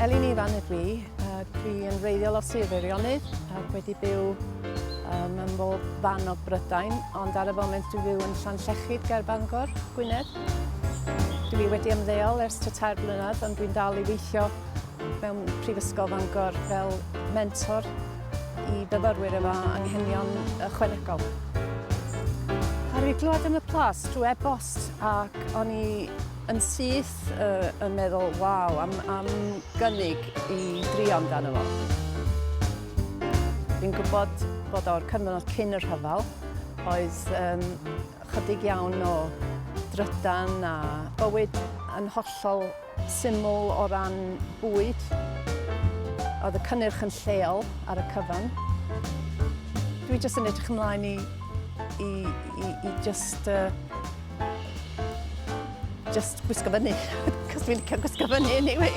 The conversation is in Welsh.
Elin Ifan ydw i. Dwi'n wreiddiol o Cyfweliad ac wedi byw ym mhob fan o Brydain, ond ar y foment dwi'n byw yn Llanllechid, ger Bangor, Gwynedd. Dwi wedi ymddeol ers 3 blynedd, ond dwi'n dal i weithio mewn Prifysgol Bangor fel mentor i fyfyrwyr efo anghenion ychwanegol. A rwy'n glywed am y Plas trwy e-bost ac o'n i yn syth yn meddwl, waw, am gynnig i drio amdano fo. Fi'n gwybod bod o'r cyfnod cyn y rhyfel oedd chydig iawn o drydan a bywyd yn hollol syml o ran bwyd. Oedd y cynnyrch yn lleol ar y cyfan. Dwi jyst yn edrych ymlaen i just gwisgo fyny, cos dwi'n licio gwisgo fyny anyway.